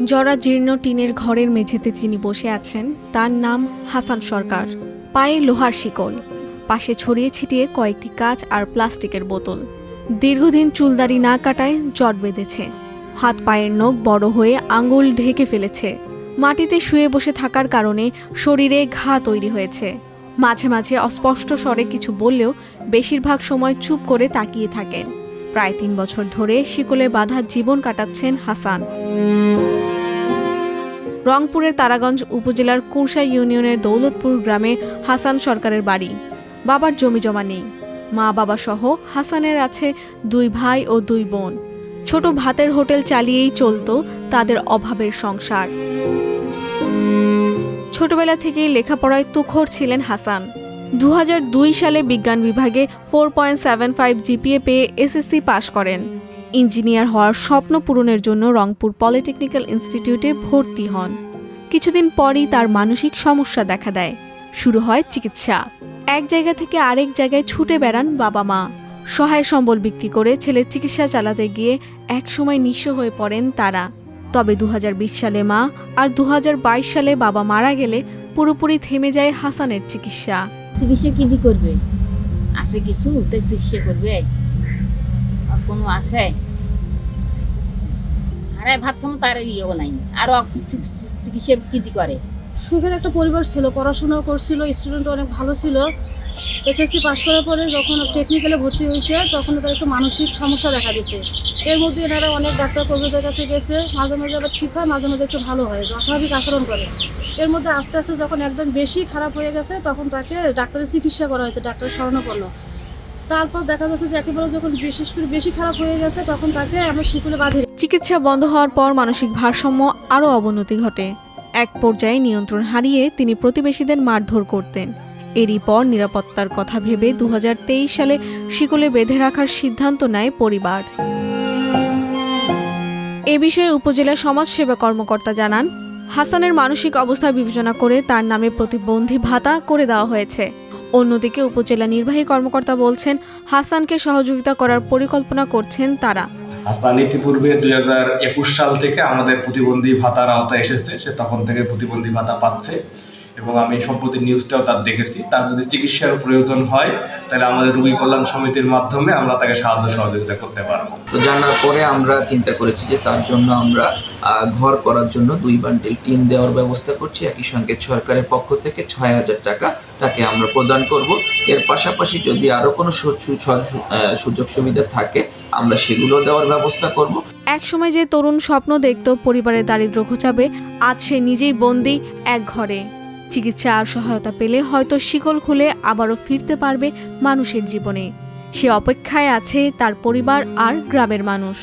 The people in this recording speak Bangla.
জরাজীর্ণ টিনের ঘরের মেঝেতে যিনি বসে আছেন তার নাম হাসান সরকার। পায়ে লোহার শিকল, পাশে ছড়িয়ে ছিটিয়ে কয়েকটি কাঁচ আর প্লাস্টিকের বোতল। দীর্ঘদিন চুলদাড়ি না কাটায় জট বেঁধেছে, হাত পায়ের নখ বড় হয়ে আঙুল ঢেকে ফেলেছে। মাটিতে শুয়ে বসে থাকার কারণে শরীরে ঘা তৈরি হয়েছে। মাঝে মাঝে অস্পষ্ট স্বরে কিছু বললেও বেশিরভাগ সময় চুপ করে তাকিয়ে থাকেন। প্রায় ৩ বছর ধরে শিকলে বাঁধা জীবন কাটাচ্ছেন হাসান। রংপুরের তারাগঞ্জ উপজেলার কুরসা ইউনিয়নের দৌলতপুর গ্রামে হাসান সরকারের বাড়ি। বাবার জমিজমা নেই, মা বাবা সহ হাসানের আছে 2 ভাই ও 2 বোন। ছোট ভাতের হোটেল চালিয়েই চলত তাদের অভাবের সংসার। ছোটবেলা থেকেই লেখাপড়ায় তুখোড় ছিলেন হাসান। 2002 সালে বিজ্ঞান বিভাগে 4.75 জিপিএ পেয়ে এসএসসি পাশ করেন। ইঞ্জিনিয়ার হওয়ার স্বপ্ন পূরণের জন্য রংপুর পলিটেকনিক্যাল ইনস্টিটিউটে ভর্তি হন। কিছুদিন পরই তার মানসিক সমস্যা দেখা দেয়। শুরু হয় চিকিৎসা। এক জায়গা থেকে আরেক জায়গায় ছুটে বেড়ান বাবা মা। সহায় সম্বল বিক্রি করে ছেলের চিকিৎসা চালাতে গিয়ে একসময় নিঃস্ব হয়ে পড়েন তারা। তবে 2020 সালে মা আর 2022 সালে বাবা মারা গেলে পুরোপুরি থেমে যায় হাসানের চিকিৎসা। চিকিৎসা কি করবে? আছে কিছু তো চিকিৎসা করবে, আর কোনো আছে আরে ভাত খামো তার ইয়েও নাই, আরো চিকিৎসা কি করে। সুখের একটা পরিবার ছিল, পড়াশোনা করছিল, স্টুডেন্ট অনেক ভালো ছিল। এসএসসি পাশ করার পরে যখন টেকনিক্যালে ভর্তি হয়েছে তখন তার একটু মানসিক সমস্যা দেখা দিয়েছে। এর মধ্যে এনারা অনেক ডাক্তার কবিদের কাছে গেছে, মাঝে মাঝে আবার ঠিক হয়, মাঝে মাঝে একটু ভালো হয়, অস্বাভাবিক আচরণ করে। এর মধ্যে আস্তে আস্তে যখন একদম বেশি খারাপ হয়ে গেছে তখন তাকে ডাক্তারের চিকিৎসা করা হয়েছে, ডাক্তারের শরণাপন্ন। তারপর দেখা যাচ্ছে যে একেবারে যখন বিশেষ করে বেশি খারাপ হয়ে গেছে তখন তাকে আমরা শিকলে বাঁধি। চিকিৎসা বন্ধ হওয়ার পর মানসিক ভারসাম্য আরও অবনতি ঘটে। এক পর্যায়ে নিয়ন্ত্রণ হারিয়ে তিনি প্রতিবেশীদের মারধর করতেন। এরই পর নিরাপত্তার কথা ভেবে 2023 সালে শিকলে বেঁধে রাখার সিদ্ধান্ত নেয় পরিবার। এ বিষয়ে উপজেলা সমাজসেবা কর্মকর্তা জানান, হাসানের মানসিক অবস্থা বিবেচনা করে তার নামে প্রতিবন্ধী ভাতা করে দেওয়া হয়েছে। অন্যদিকে উপজেলা নির্বাহী কর্মকর্তা বলছেন, হাসানকে সহযোগিতা করার পরিকল্পনা করছেন তারা। হাসান ইতিপূর্বে 2021 সাল থেকে আমাদের প্রতিবন্ধী ভাতার আওতায় এসেছে, সে তখন থেকে প্রতিবন্ধী ভাতা পাচ্ছে এবং আমি সম্প্রতি নিউজটাও তার দেখেছি। তার যদি চিকিৎসার প্রয়োজন হয় তাহলে আমাদের রোগী কল্যাণ সমিতির মাধ্যমে আমরা তাকে সাহায্য সহযোগিতা করতে পারবো। তো জানার পরে আমরা চিন্তা করেছি যে তার জন্য আমরা ঘর করার জন্য 2 বান্ডিল টিন দেওয়ার ব্যবস্থা করছি। একই সঙ্গে সরকারের পক্ষ থেকে 6,000 টাকা তাকে আমরা প্রদান করব। এর পাশাপাশি যদি আরও কোনো সুযোগ সুবিধা থাকে আমরা সেগুলো দেওয়ার ব্যবস্থা করব। একসময় যে তরুণ স্বপ্ন দেখত পরিবারের দারিদ্র্য ঘোচাবে, আজ সে নিজেই বন্দী এক ঘরে। চিকিৎসা আর সহায়তা পেলে হয়তো শিকল খুলে আবারও ফিরতে পারবে মানুষের জীবনে। সে অপেক্ষায় আছে তার পরিবার আর গ্রামের মানুষ।